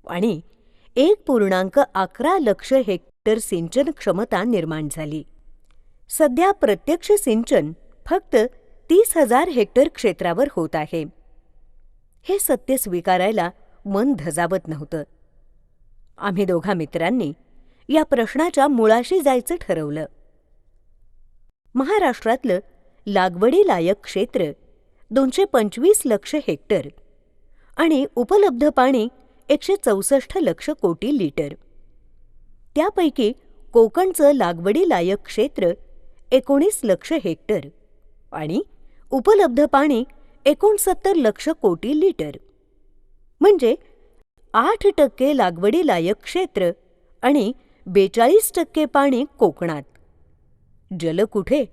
आणि 1.11 लक्ष हेक्टर सिंचन क्षमता निर्माण झाली. सध्या प्रत्यक्ष सिंचन फक्त 30,000 हेक्टर क्षेत्रावर होत आहे. हे सत्य स्वीकारायला मन धजावत नव्हतं. आम्ही दोघा मित्रांनी या प्रश्नाच्या मुळाशी जायचं ठरवलं. महाराष्ट्रातलं लागवडीलायक क्षेत्र 225 लक्ष हेक्टर आणि उपलब्ध पाणी 164 लक्ष कोटी लिटर. त्यापैकी कोकणचं लागवडीलायक क्षेत्र 19 लक्ष हेक्टर आणि उपलब्ध पाणी 69 लक्ष कोटी लिटर. म्हणजे 8% लागवडीलायक क्षेत्र आणि 42% पाणी कोकणात. जल कुठे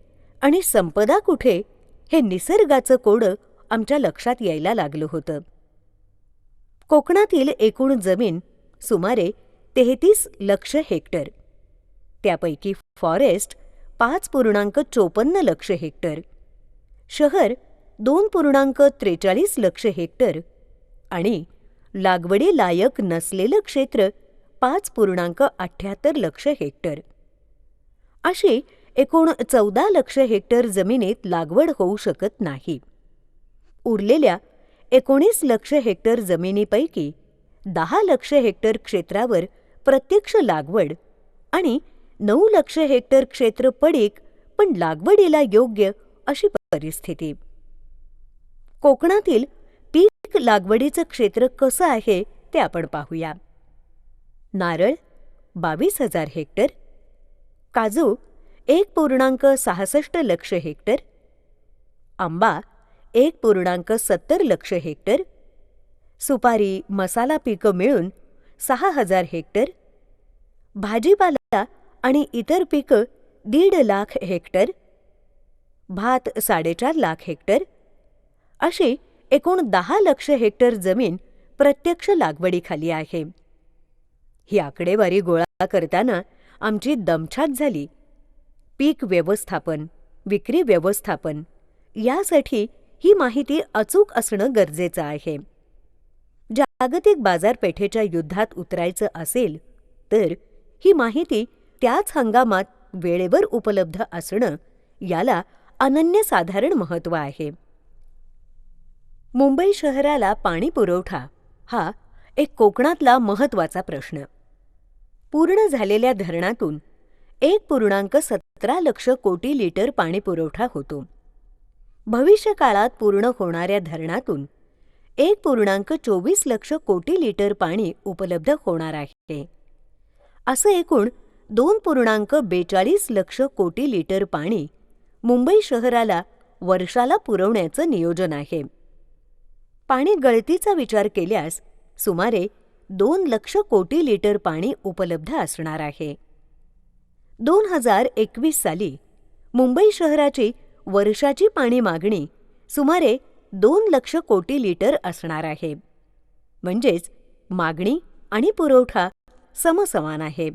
आणि संपदा कुठे हे निसर्गाचं कोडं आमच्या लक्षात यायला लागलं होतं. कोकणातील एकूण जमीन सुमारे 33 लक्ष हेक्टर. त्यापैकी फॉरेस्ट 5.54 लक्ष हेक्टर, शहर 2.43 लक्ष हेक्टर आणि लागवडीलायक नसलेलं क्षेत्र 5.78 लक्ष हेक्टर. अशी एकूण 14 लक्ष हेक्टर जमिनीत लागवड होऊ शकत नाही. उरलेल्या 19 लक्ष हेक्टर जमिनीपैकी 10 लक्ष हेक्टर क्षेत्रावर प्रत्यक्ष लागवड आणि 9 लक्ष हेक्टर क्षेत्र पडीक पण लागवडीला योग्य अशी परिस्थिती. कोकणातील पीक लागवडीचं क्षेत्र कसं आहे ते आपण पाहूया. नारळ 22,000 हेक्टर, काजू 1.66 लक्ष हेक्टर, आंबा 1.70 लक्ष हेक्टर, सुपारी मसाला पिकं मिळून 6,000 हेक्टर, भाजीपाला आणि इतर पिकं 1.5 लाख हेक्टर, भात 4.5 लाख हेक्टर. अशी एकूण 10 लक्ष हेक्टर जमीन प्रत्यक्ष लागवडीखाली आहे. ही आकडेवारी गोळा करताना आमची दमछाक झाली. पीक व्यवस्थापन, विक्री व्यवस्थापन यासाठी ही माहिती अचूक असणं गरजेचं आहे. जागतिक बाजारपेठेच्या युद्धात उतरायचं असेल तर ही माहिती त्याच हंगामात वेळेवर उपलब्ध असणं याला अनन्यसाधारण महत्त्व आहे. मुंबई शहराला पाणी पुरवठा हा एक कोकणातला महत्त्वाचा प्रश्न. पूर्ण झालेल्या धरणातून 1.17 लक्ष कोटी लिटर पाणी पुरवठा होतो. भविष्यकाळात पूर्ण होणाऱ्या धरणातून 1.24 लक्ष कोटी लिटर पाणी उपलब्ध होणार आहे. असं एकूण 2.42 लक्ष कोटी लिटर पाणी मुंबई शहराला वर्षाला पुरवण्याचं नियोजन आहे. पाणी गळतीचा विचार केल्यास सुमारे 2 लक्ष कोटी लिटर पाणी उपलब्ध असणार आहे. 2021 साली मुंबई शहराची वर्षाची पाणी मागणी सुमारे 2 लक्ष कोटी लिटर असणार आहे. म्हणजेच मागणी आणि पुरवठा समसमान आहे.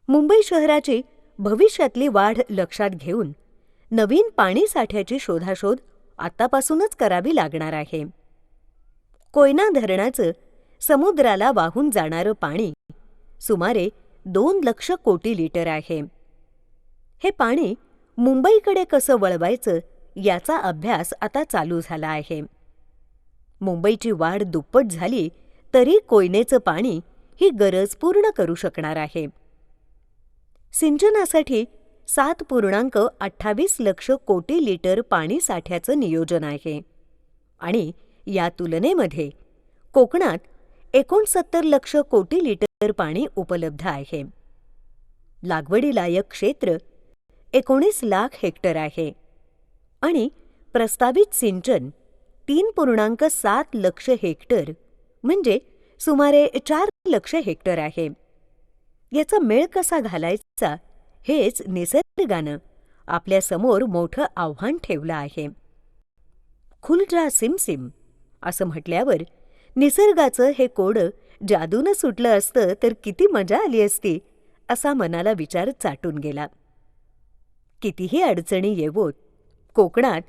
मुंबई शहराची भविष्यातली वाढ लक्षात घेऊन नवीन पाणी साठ्याची शोधाशोध आतापासूनच करावी लागणार आहे. कोयना धरणाचं समुद्राला वाहून जाणारं पाणी सुमारे 2 लक्ष कोटी लिटर आहे. हे पाणी मुंबईकडे कसं वळवायचं याचा अभ्यास आता चालू झाला आहे. मुंबईची वाढ दुप्पट झाली तरी कोयनेचं पाणी ही गरज पूर्ण करू शकणार आहे. सिंचनासाठी 7.28 लक्ष कोटी लिटर पाणी साठ्याचं नियोजन आहे आणि या तुलनेमध्ये कोकणात 69 लक्ष कोटी लिटर पाणी उपलब्ध आहे. लागवडीलायक क्षेत्र 19 लाख हेक्टर आहे आणि प्रस्तावित सिंचन 3.7 लक्ष हेक्टर म्हणजे सुमारे 4 लक्ष हेक्टर आहे. याचा मेळ कसा घालायचा हेच निसर्गानं आपल्यासमोर मोठं आव्हान ठेवलं आहे. खुल जा सिमसिम असं म्हटल्यावर निसर्गाचं हे कोडं जादूनं सुटलं असतं तर किती मजा आली असती असा मनाला विचार चाटून गेला. कितीही अडचणी येवोत कोकणात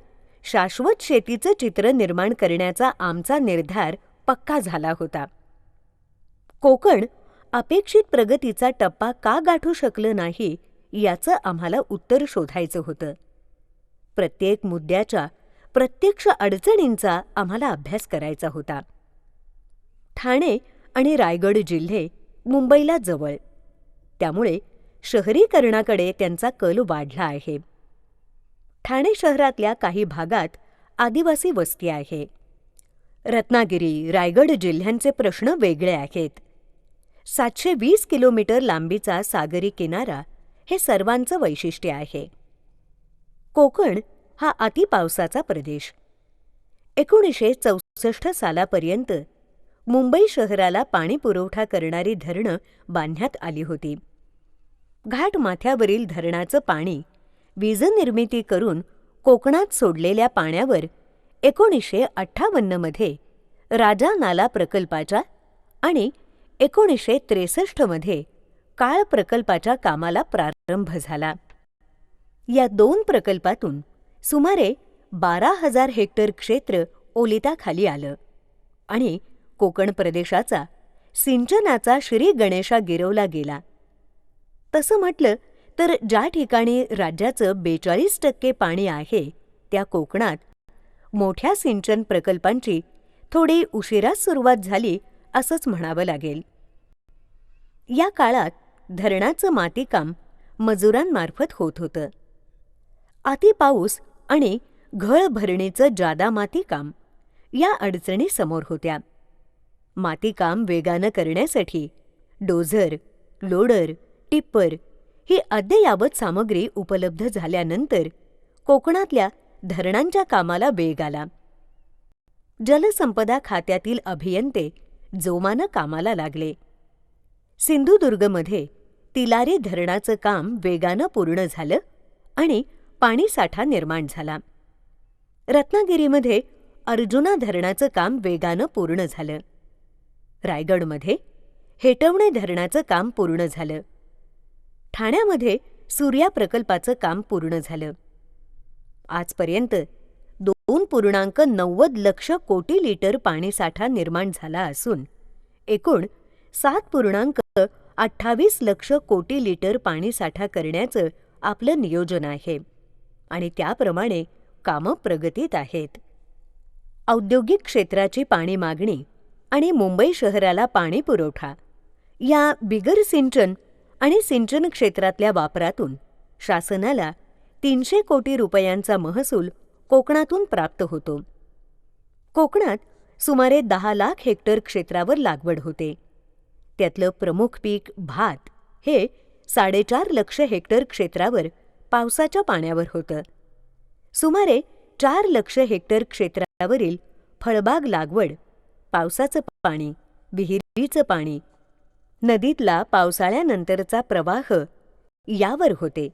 शाश्वत शेतीचं चित्र निर्माण करण्याचा आमचा निर्धार पक्का झाला होता. कोकण अपेक्षित प्रगतीचा टप्पा का गाठू शकलं नाही याचं आम्हाला उत्तर शोधायचं होतं. प्रत्येक मुद्द्याच्या प्रत्यक्ष अडचणींचा आम्हाला अभ्यास करायचा होता. ठाणे आणि रायगड जिल्हे मुंबईला जवळ, त्यामुळे शहरीकरणाकडे त्यांचा कल वाढला आहे. ठाणे शहरातल्या काही भागात आदिवासी वस्ती आहे. रत्नागिरी, रायगड जिल्ह्यांचे प्रश्न वेगळे आहेत. 720 किलोमीटर लांबीचा सागरी किनारा हे सर्वांचं वैशिष्ट्य आहे. कोकण हा अतिपावसाचा प्रदेश. 1964 सालापर्यंत मुंबई शहराला पाणी पुरवठा करणारी धरणं बांधण्यात आली होती. घाटमाथ्यावरील धरणाचं पाणी वीजनिर्मिती करून कोकणात सोडलेल्या पाण्यावर 1958 मध्ये राजा नाला प्रकल्पाच्या आणि 1963 मध्ये काळ प्रकल्पाच्या कामाला प्रारंभ झाला. या दोन प्रकल्पातून सुमारे 12,000 हेक्टर क्षेत्र ओलिताखाली आलं आणि कोकण प्रदेशाचा सिंचनाचा श्रीगणेशा गिरवला गेला. तसं म्हटलं तर ज्या ठिकाणी राज्याचं 42% पाणी आहे त्या कोकणात मोठ्या सिंचन प्रकल्पांची थोडी उशिरा सुरुवात झाली असंच म्हणावं लागेल. या काळात धरणाचं मातीकाम मजुरांमार्फत होत होतं. अतिपाऊस आणि घळ भरणीचं जादा मातीकाम या अडचणी समोर होत्या. मातीकाम वेगानं करण्यासाठी डोझर, लोडर, टिप्पर ही अद्ययावत सामग्री उपलब्ध झाल्यानंतर कोकणातल्या धरणांच्या कामाला वेग आला. जलसंपदा खात्यातील अभियंते जोमानं कामाला लागले. सिंधुदुर्गमध्ये तिलारी धरणाचं काम वेगानं पूर्ण झालं आणि पाणीसाठा निर्माण झाला. रत्नागिरीमध्ये अर्जुना धरणाचं काम वेगानं पूर्ण झालं. रायगडमध्ये हेटवणे धरणाचं काम पूर्ण झालं. ठाण्यामध्ये सूर्या प्रकल्पाचं काम पूर्ण झालं. आजपर्यंत 2.90 लक्ष कोटी लिटर पाणीसाठा निर्माण झाला असून एकूण 7.28 लक्ष कोटी लिटर पाणीसाठा करण्याचं आपलं नियोजन आहे आणि त्याप्रमाणे कामं प्रगतीत आहेत. औद्योगिक क्षेत्राची पाणी मागणी आणि मुंबई शहराला पाणी पुरवठा या बिगर सिंचन आणि सिंचन क्षेत्रातल्या वापरातून शासनाला 300 कोटी रुपयांचा महसूल कोकणातून प्राप्त होतो. कोकणात सुमारे 10 लाख हेक्टर क्षेत्रावर लागवड होते. त्यातलं प्रमुख पीक भात हे 4.5 लक्ष हेक्टर क्षेत्रावर पावसाच्या पाण्यावर होतं. सुमारे 4 लक्ष हेक्टर क्षेत्रावरील फळबाग लागवड पावसाचं पाणी, विहिरीचं पाणी, नदीतला पावसाळ्यानंतरचा प्रवाह यावर होते.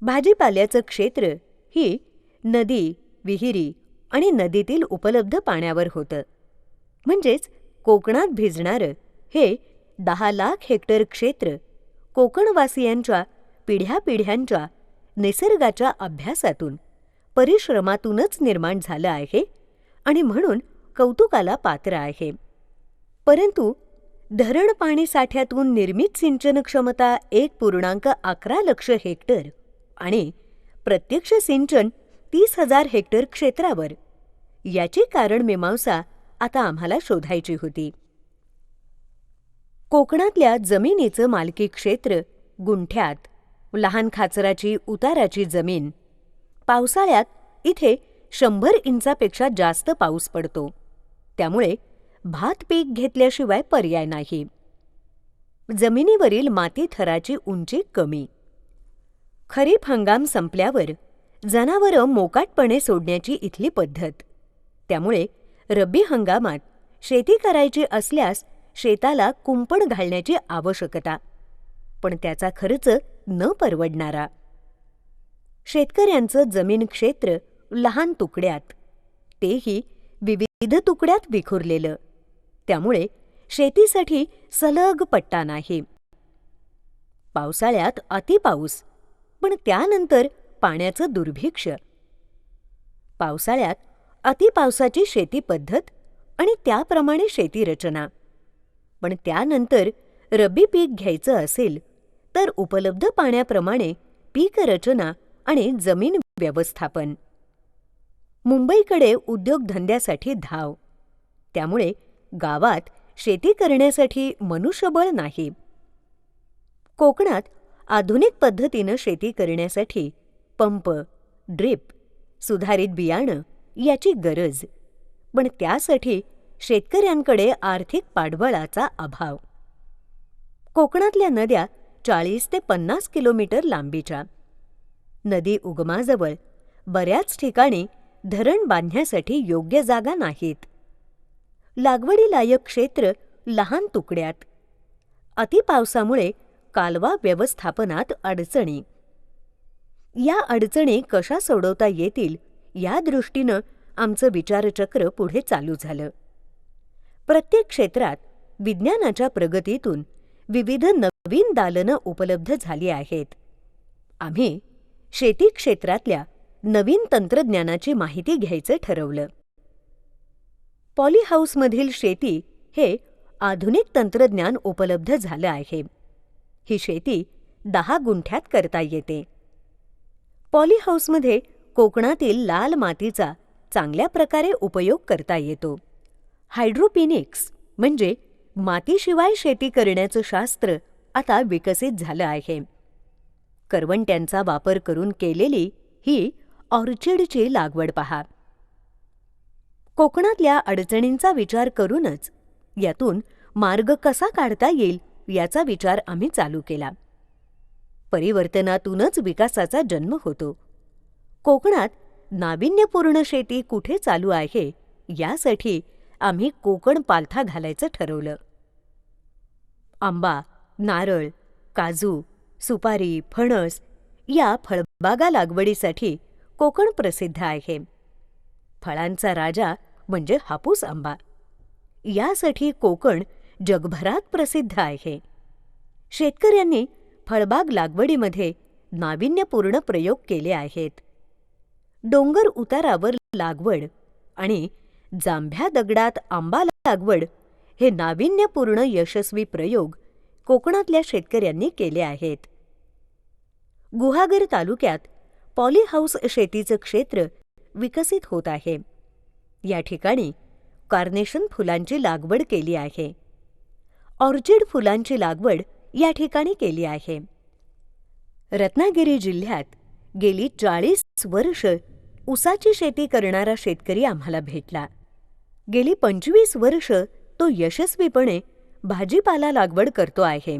भाजीपाल्याचं क्षेत्र ही नदी, विहिरी आणि नदीतील उपलब्ध पाण्यावर होतं. म्हणजेच कोकणात भिजणारं हे 10 लाख हेक्टर क्षेत्र कोकणवासियांच्या पिढ्यापिढ्यांच्या निसर्गाच्या अभ्यासातून, परिश्रमातूनच निर्माण झालं आहे आणि म्हणून कौतुकाला पात्र आहे. परंतु धरण पाणी साठ्यातून निर्मित सिंचन क्षमता 1.11 लक्ष हेक्टर आणि प्रत्यक्ष सिंचन 30,000 हेक्टर क्षेत्रावर, याची कारणमीमांसा आता आम्हाला शोधायची होती. कोकणातल्या जमिनीचं मालकी क्षेत्र गुंठ्यात, लहान खाचराची उताराची जमीन. पावसाळ्यात इथे 100 इंचापेक्षा जास्त पाऊस पडतो, त्यामुळे भात पीक घेतल्याशिवाय पर्याय नाही. जमिनीवरील माती थराची उंची कमी. खरीप हंगाम संपल्यावर जनावरं मोकाटपणे सोडण्याची इथली पद्धत, त्यामुळे रब्बी हंगामात शेती करायची असल्यास शेताला कुंपण घालण्याची आवश्यकता, पण त्याचा खर्च न परवडणारा. शेतकऱ्यांचं जमीन क्षेत्र लहान तुकड्यात, तेही विविध तुकड्यात विखुरलेलं, त्यामुळे शेतीसाठी सलग पट्टा नाही. पावसाळ्यात अतिपाऊस, पण त्यानंतर पाण्याचं दुर्भिक्ष्य. पावसाळ्यात अतिपावसाची शेती पद्धत आणि त्याप्रमाणे शेती रचना. पण त्यानंतर रब्बी पीक घ्यायचं असेल तर उपलब्ध पाण्याप्रमाणे पीक रचना आणि जमीन व्यवस्थापन. मुंबईकडे उद्योगधंद्यासाठी धाव, त्यामुळे गावात शेती करण्यासाठी मनुष्यबळ नाही. कोकणात आधुनिक पद्धतीनं शेती करण्यासाठी पंप, ड्रीप, सुधारित बियाणं याची गरज, पण त्यासाठी शेतकऱ्यांकडे आर्थिक पाठबळाचा अभाव. कोकणातल्या नद्या 40 ते 50 किलोमीटर लांबीच्या. नदी उगमाजवळ बऱ्याच ठिकाणी धरण बांधण्यासाठी योग्य जागा नाहीत. लागवडीलायक क्षेत्र लहान तुकड्यात. अतिपावसामुळे कालवा व्यवस्थापनात अडचणी. या अडचणी कशा सोडवता येतील या दृष्टीनं आमचं विचारचक्र पुढे चालू झालं. प्रत्येक क्षेत्रात विज्ञानाच्या प्रगतीतून विविध नवीन दालनं उपलब्ध झाली आहेत. आम्ही शेती क्षेत्रातल्या नवीन तंत्रज्ञानाची माहिती घ्यायचं ठरवलं. पॉलीहाऊसमधील शेती हे आधुनिक तंत्रज्ञान उपलब्ध झालं आहे. ही शेती 10 गुंठ्यात करता येते. पॉलीहाऊसमध्ये कोकणातील लाल मातीचा चांगल्या प्रकारे उपयोग करता येतो. हायड्रोपोनिक्स म्हणजे मातीशिवाय शेती करण्याचं शास्त्र आता विकसित झालं आहे. करवंट्यांचा वापर करून केलेली ही ऑर्चिडची लागवड पहा. कोकणातल्या अडचणींचा विचार करूनच यातून मार्ग कसा काढता येईल याचा विचार आम्ही चालू केला. परिवर्तनातूनच विकासाचा जन्म होतो. कोकणात नाविन्यपूर्ण शेती कुठे चालू आहे यासाठी आम्ही कोकण पालथा घालायचं ठरवलं. आंबा, नारळ, काजू, सुपारी, फणस या फळबागा लागवडीसाठी कोकण प्रसिद्ध आहे. फळांचा राजा म्हणजे हापूस आंबा. यासाठी कोकण जगभरात प्रसिद्ध आहे. शेतकऱ्यांनी फळबाग लागवडीमध्ये नाविन्यपूर्ण प्रयोग केले आहेत. डोंगर उतारावर लागवड आणि जांभ्या दगडात आंबा लागवड हे नाविन्यपूर्ण यशस्वी प्रयोग कोकणातल्या शेतकऱ्यांनी केले आहेत. गुहागर तालुक्यात पॉलीहाऊस शेतीचं क्षेत्र विकसित होत आहे. या ठिकाणी कार्नेशन फुलांची लागवड केली आहे. ऑर्चिड फुलांची लागवड या ठिकाणी केली आहे. रत्नागिरी जिल्ह्यात गेली 40 वर्ष ऊसाची शेती करणारा शेतकरी आम्हाला भेटला. गेली 25 वर्ष तो यशस्वीपणे भाजीपाला लागवड करतो आहे.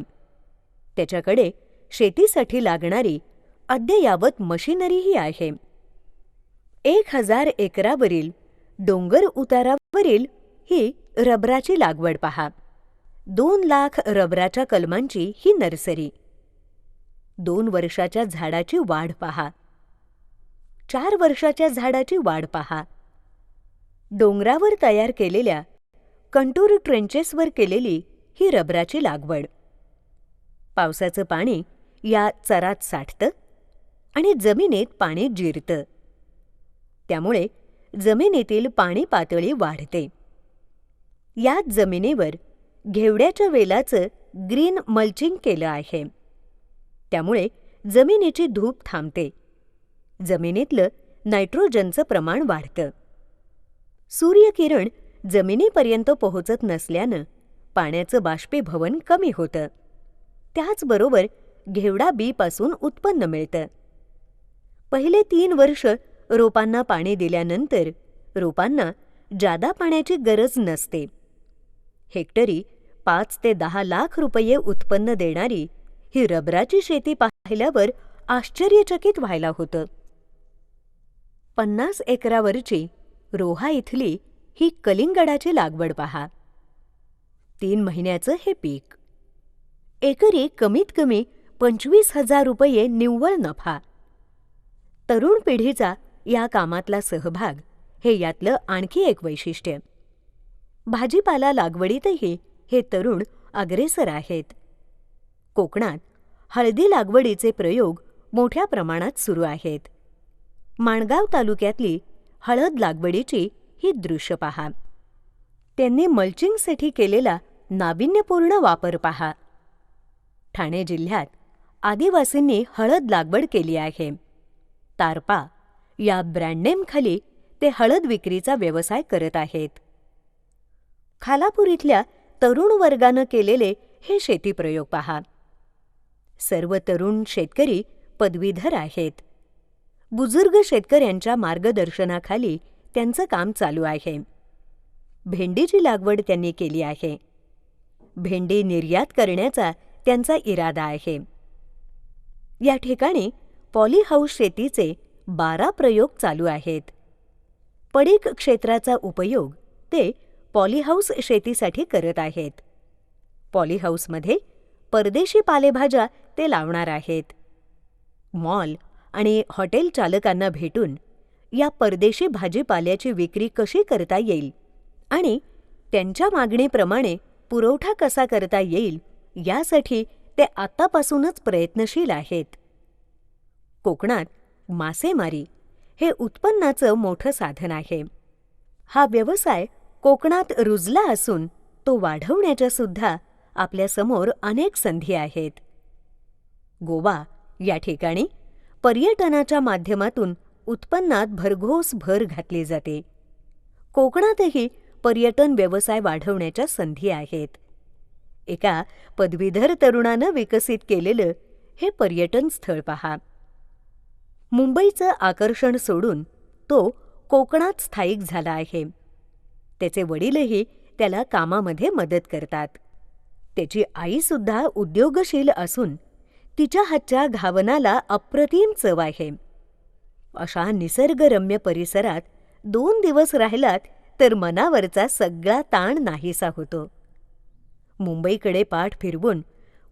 त्याच्याकडे शेतीसाठी लागणारी अद्ययावत मशिनरीही आहे. 1000 एकरावरील डोंगर उतारावरील ही रबराची लागवड पहा. 2 लाख रबराच्या कलमांची ही नर्सरी. 2 वर्षाच्या झाडाची वाढ पहा. 4 वर्षाच्या झाडाची वाढ पहा. डोंगरावर तयार केलेल्या कंटूर ट्रेंचेसवर केलेली ही रबराची लागवड. पावसाचं पाणी या चरात साठतं आणि जमिनीत पाणी जिरतं. त्यामुळे जमिनीतील पाणी पातळी वाढते. याच जमिनीवर घेवड्याच्या वेलाचं ग्रीन मल्चिंग केलं आहे. त्यामुळे जमिनीची धूप थांबते. जमिनीतलं नायट्रोजनचं प्रमाण वाढतं. सूर्यकिरण जमिनीपर्यंत पोहोचत नसल्यानं पाण्याचं बाष्पीभवन कमी होतं. त्याचबरोबर घेवडा बीपासून उत्पन्न मिळतं. पहिले 3 वर्ष रोपांना पाणी दिल्यानंतर रोपांना जादा पाण्याची गरज नसते. हेक्टरी 5 ते 10 लाख रुपये उत्पन्न देणारी ही रबराची शेती पाहिल्यावर आश्चर्यचकित व्हायला होतं. 50 एकरावरची रोहा इथली ही कलिंगडाची लागवड पहा. 3 महिन्याचं हे पीक. एकरी कमीत कमी 25,000 रुपये निव्वळ नफा. तरुण पिढीचा या कामातला सहभाग हे यातलं आणखी एक वैशिष्ट्य. भाजीपाला लागवडीतही हे तरुण अग्रेसर आहेत. कोकणात हळदी लागवडीचे प्रयोग मोठ्या प्रमाणात सुरू आहेत. माणगाव तालुक्यातली हळद लागवडीची ही दृश्य पहा. त्यांनी मल्चिंगसाठी केलेला नाविन्यपूर्ण वापर पहा. ठाणे जिल्ह्यात आदिवासींनी हळद लागवड केली आहे. तारपा या ब्रँडनेमखाली ते हळद विक्रीचा व्यवसाय करत आहेत. खालापूर इथल्या तरुण वर्गानं केलेले हे शेती प्रयोग पहा. सर्व तरुण शेतकरी पदवीधर आहेत. बुजुर्ग शेतकऱ्यांच्या मार्गदर्शनाखाली त्यांचं काम चालू आहे. भेंडीची लागवड त्यांनी केली आहे. भेंडी निर्यात करण्याचा त्यांचा इरादा आहे. या ठिकाणी पॉलीहाऊस शेतीचे 12 प्रयोग चालू आहेत. पडीक क्षेत्राचा उपयोग ते पॉलीहाऊस शेतीसाठी करत आहेत. पॉलीहाऊसमध्ये परदेशी पालेभाज्या ते लावणार आहेत. मॉल आणि हॉटेल चालकांना भेटून या परदेशी भाजीपाल्याची विक्री कशी करता येईल आणि त्यांच्या मागणीप्रमाणे पुरवठा कसा करता येईल यासाठी ते आतापासूनच प्रयत्नशील आहेत. कोकणात मासेमारी हे उत्पन्नाचं मोठं साधन आहे. हा व्यवसाय कोकणात रुजला असून तो वाढवण्याच्या सुद्धा आपल्यासमोर अनेक संधी आहेत. गोवा या ठिकाणी पर्यटनाच्या माध्यमातून उत्पन्नात भरघोस भर घातली जाते. कोकणातही पर्यटन व्यवसाय वाढवण्याच्या संधी आहेत. एका पदवीधर तरुणानं विकसित केलेलं हे पर्यटन स्थळ पहा. मुंबईचं आकर्षण सोडून तो कोकणात स्थायिक झाला आहे. त्याचे वडीलही त्याला कामामध्ये मदत करतात. त्याची आईसुद्धा उद्योगशील असून तिच्या हातच्या घावनाला अप्रतिम चव आहे. अशा निसर्गरम्य परिसरात 2 दिवस राहिलात तर मनावरचा सगळा ताण नाहीसा होतो. मुंबईकडे पाठ फिरवून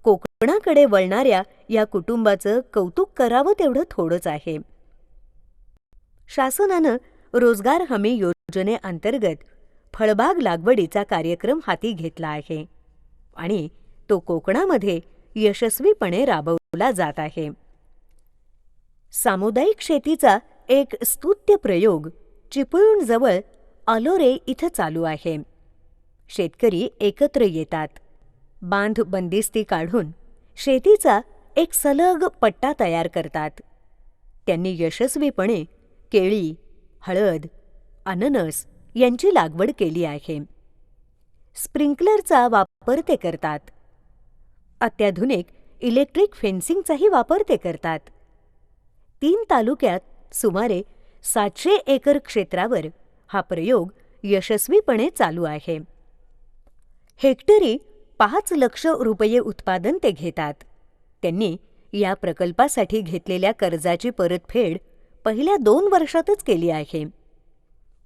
कोकणाकडे वळणाऱ्या या कुटुंबाचं कौतुक करावं तेवढं थोडंच आहे. शासनानं रोजगार हमी योजनेअंतर्गत फळबाग लागवडीचा कार्यक्रम हाती घेतला आहे आणि तो कोकणामध्ये यशस्वीपणे राबवला जात आहे. सामुदायिक शेतीचा एक स्तुत्य प्रयोग चिपळूणजवळ अलोरे इथं चालू आहे. शेतकरी एकत्र येतात. बांध बंदिस्ती काढून शेतीचा एक सलग पट्टा तयार करतात. त्यांनी यशस्वीपणे केळी, हळद, अननस यांची लागवड केली आहे. स्प्रिंकलरचा वापर ते करतात. अत्याधुनिक इलेक्ट्रिक फेन्सिंगचाही वापर ते करतात. 3 तालुक्यात सुमारे 700 एकर क्षेत्रावर हा प्रयोग यशस्वीपणे चालू आहे. हेक्टरी 5 लाख रुपये उत्पादन ते घेतात. त्यांनी या प्रकल्पासाठी घेतलेल्या कर्जाची परतफेड पहिल्या 2 वर्षातच केली आहे.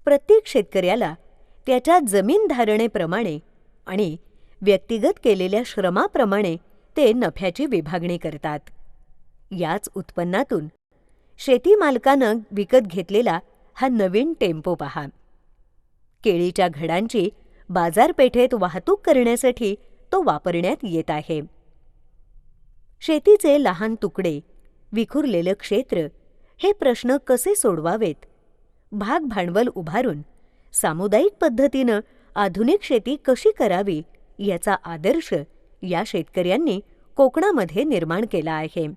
प्रत्येक शेतकऱ्याला त्याच्या जमीन धारणेप्रमाणे आणि व्यक्तिगत केलेल्या श्रमाप्रमाणे ते नफ्याची विभागणी करतात. याच उत्पन्नातून शेती मालकानं विकत घेतलेला हा नवीन टेम्पो पहा. केळीच्या घडांची बाजारपेठेत वाहतूक करण्यासाठी तो वापरण्यात येत आहे. शेतीचे लहान तुकडे, विखुरलेलं क्षेत्र हे प्रश्न कसे सोडवावेत, भाग भांडवल उभारून सामुदायिक पद्धतीनं आधुनिक शेती कशी करावी याचा आदर्श या शेतकऱ्यांनी कोकणामध्ये निर्माण केला आहे.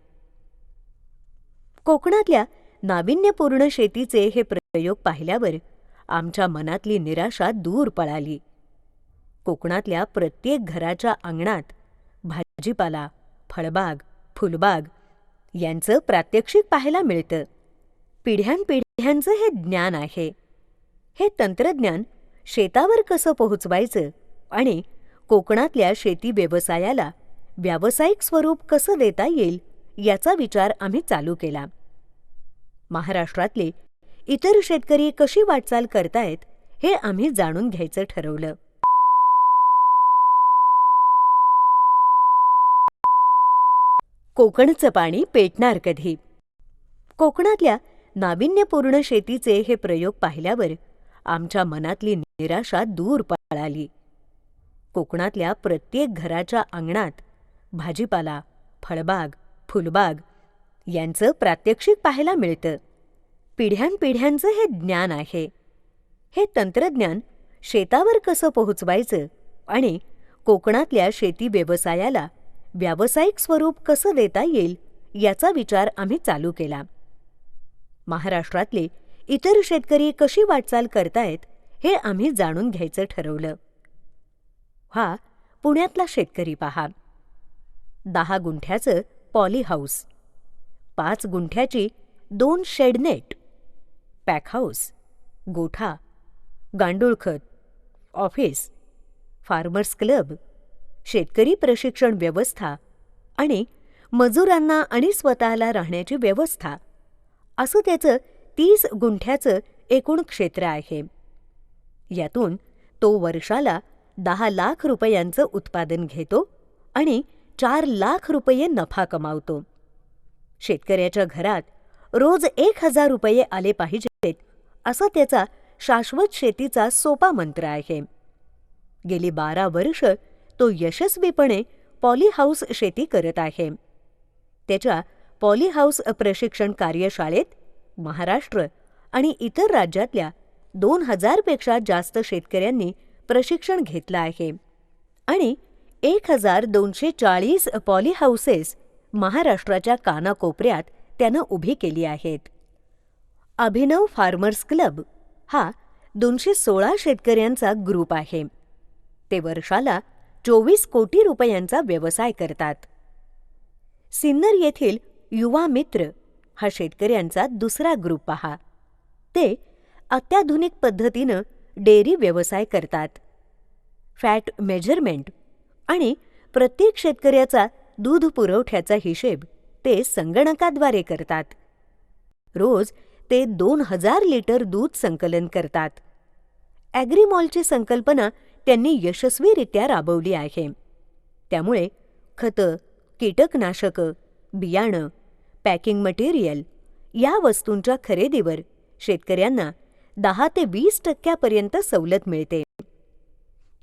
कोकणातल्या नाविन्यपूर्ण शेतीचे हे प्रयोग पाहिल्यावर आमच्या मनातली निराशा दूर पळाली. कोकणातल्या प्रत्येक घराच्या अंगणात भाजीपाला, फळबाग, फुलबाग यांचं प्रात्यक्षिक पाहायला मिळतं. पिढ्यानपिढ्यांचं हे ज्ञान आहे. हे तंत्रज्ञान शेतावर कसं पोहोचवायचं आणि कोकणातल्या शेती व्यवसायाला व्यावसायिक स्वरूप कसं देता येईल याचा विचार आम्ही चालू केला. महाराष्ट्रातले इतर शेतकरी कशी वाटचाल करतायत हे आम्ही जाणून घ्यायचं ठरवलं. कोकणचं पाणी पेटणार कधी? कोकणातल्या नाविन्यपूर्ण शेतीचे हे प्रयोग पाहिल्यावर आमच्या मनातली निराशा दूर पळाली. कोकणातल्या प्रत्येक घराच्या अंगणात भाजीपाला, फळबाग, फुलबाग यांचं प्रात्यक्षिक पाहायला मिळतं. पिढ्यानपिढ्यांचं हे ज्ञान आहे. हे तंत्रज्ञान शेतावर कसं पोहोचवायचं आणि कोकणातल्या शेती व्यवसायाला व्यावसायिक स्वरूप कसं देता येईल याचा विचार आम्ही चालू केला. महाराष्ट्रातले इतर शेतकरी कशी वाटचाल करतायत हे आम्ही जाणून घ्यायचं ठरवलं. हा पुण्यातला शेतकरी पहा. 10 गुंठ्याचं पॉली हाऊस, 5 गुंठ्याची 2 शेडनेट, पॅक हाऊस, गोठा, गांडूळ खत, ऑफिस, फार्मर्स क्लब, शेतकरी प्रशिक्षण व्यवस्था आणि मजुरांना आणि स्वतःला राहण्याची व्यवस्था असं त्याचं 30 गुंठ्याचं एकूण क्षेत्र आहे. यातून तो वर्षाला 10 लाख रुपयांचं उत्पादन घेतो आणि 4 लाख रुपये नफा कमावतो. शेतकऱ्याच्या घरात रोज 1,000 रुपये आले पाहिजेत असा त्याचा शाश्वत शेतीचा सोपा मंत्र आहे. गेली 12 वर्ष तो यशस्वीपणे पॉलीहाऊस शेती करत आहे. त्याच्या पॉलीहाऊस प्रशिक्षण कार्यशाळेत महाराष्ट्र आणि इतर राज्यातल्या 2,000 पेक्षा जास्त शेतकऱ्यांनी प्रशिक्षण घेतलं आहे आणि 1,240 पॉलीहाऊसेस महाराष्ट्राच्या कानाकोपऱ्यात त्यानं उभी केली आहेत. अभिनव फार्मर्स क्लब हा 216 शेतकऱ्यांचा ग्रुप आहे. ते वर्षाला 24 कोटी रुपयांचा व्यवसाय करतात. सिन्नर येथील युवा मित्र हा शेतकऱ्यांचा दुसरा ग्रुप पहा. ते अत्याधुनिक पद्धतीनं डेअरी व्यवसाय करतात. फॅट मेजरमेंट आणि प्रत्येक शेतकऱ्याचा दूध पुरवठ्याचा हिशेब ते संगणकाद्वारे करतात. रोज ते 2,000 लिटर दूध संकलन करतात. ॲग्रीमॉलची संकल्पना त्यांनी यशस्वीरित्या राबवली आहे. त्यामुळे खतं, कीटकनाशकं, बियाणं, पॅकिंग मटेरियल या वस्तूंच्या खरेदीवर शेतकऱ्यांना 10 ते 20% सवलत मिळते.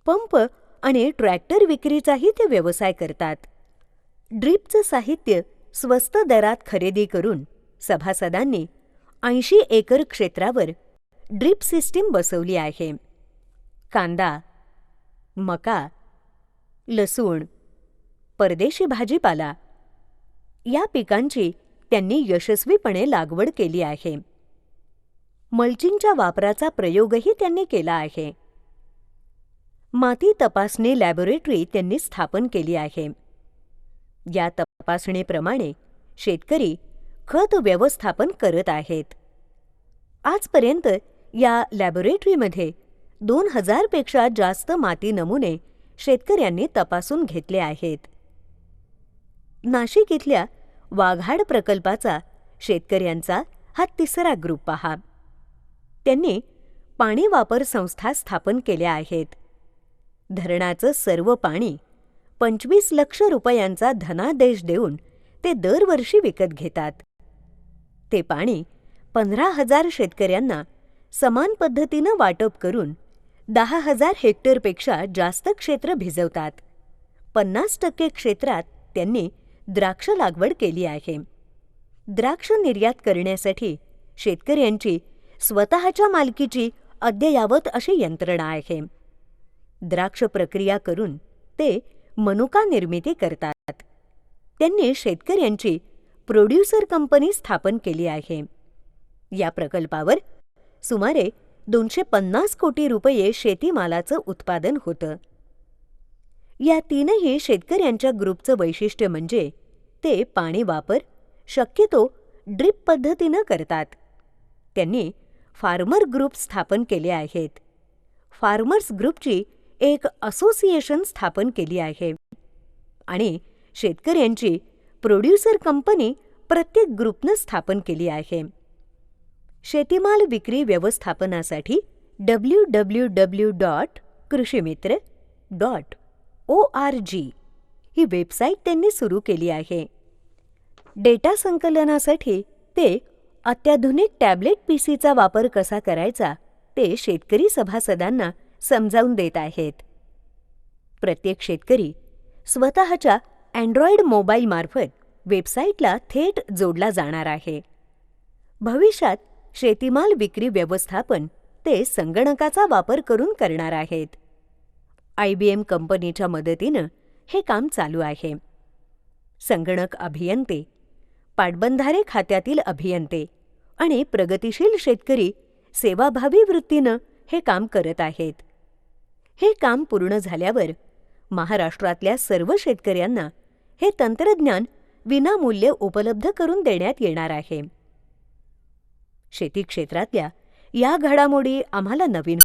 पंप आणि ट्रॅक्टर विक्रीचाही ते व्यवसाय करतात. ड्रीपचं साहित्य स्वस्त दरात खरेदी करून सभासदांनी 80 एकर क्षेत्रावर ड्रीप सिस्टीम बसवली आहे. कांदा, मका, लसूण, परदेशी भाजीपाला या पिकांची त्यांनी यशस्वीपणे लागवड केली आहे. मल्चिंगच्या वापराचा प्रयोगही त्यांनी केला आहे. माती तपासणी लॅबोरेटरी त्यांनी स्थापन केली आहे. या तपासणीप्रमाणे शेतकरी खत व्यवस्थापन करत आहेत. आजपर्यंत या लॅबोरेटरीमध्ये 2,000 पेक्षा जास्त माती नमुने शेतकऱ्यांनी तपासून घेतले आहेत. नाशिक इथल्या वाघाड प्रकल्पाचा शेतकऱ्यांचा हा तिसरा ग्रुप पहा. त्यांनी पाणी वापर संस्था स्थापन केल्या आहेत. धरणाचं सर्व पाणी 25 लक्ष रुपयांचा धनादेश देऊन ते दरवर्षी विकत घेतात. ते पाणी 15,000 शेतकऱ्यांना समान पद्धतीनं वाटप करून 10,000 हेक्टरपेक्षा जास्त क्षेत्र भिजवतात. 50% क्षेत्रात त्यांनी द्राक्ष लागवड केली आहे. द्राक्ष निर्यात करण्यासाठी शेतकऱ्यांची स्वतःच्या मालकीची अद्ययावत अशी यंत्रणा आहे. द्राक्ष प्रक्रिया करून ते मनुका निर्मिती करतात. त्यांनी शेतकऱ्यांची प्रोड्युसर कंपनी स्थापन केली आहे. या प्रकल्पावर सुमारे 250 कोटी रुपये शेतीमालाचं उत्पादन होतं. या तीनही शेतकऱ्यांच्या ग्रुपचं वैशिष्ट्य म्हणजे ते पाणी वापर शक्यतो ड्रीप पद्धतीनं करतात. त्यांनी फार्मर ग्रुप स्थापन केले आहेत. फार्मर्स ग्रुपची एक असोसिएशन स्थापन केली आहे आणि शेतकऱ्यांची प्रोड्युसर कंपनी प्रत्येक ग्रुपनं स्थापन केली आहे. शेतीमाल विक्री व्यवस्थापनासाठी www.krishimitre.org ही वेबसाईट त्यांनी सुरू केली आहे. डेटा संकलनासाठी ते अत्याधुनिक टॅबलेट पीसीचा वापर कसा करायचा ते शेतकरी सभासदांना समजावून देत आहेत. प्रत्येक शेतकरी स्वतःच्या अँड्रॉइड मोबाईलमार्फत वेबसाईटला थेट जोडला जाणार आहे. भविष्यात शेतीमाल विक्री व्यवस्थापन ते संगणकाचा वापर करून करणार आहेत. IBM कंपनीच्या मदतीनं हे काम चालू आहे. संगणक अभियंते, पाटबंधारे खात्यातील अभियंते आणि प्रगतिशील शेतकरी सेवाभावी वृत्तीनं हे काम करत आहेत. हे काम पूर्ण झाल्यावर महाराष्ट्रातल्या सर्व शेतकऱ्यांना हे तंत्रज्ञान विनामूल्य उपलब्ध करून देण्यात येणार आहे. शेती क्षेत्रातल्या या घडामोडी आम्हाला नवीन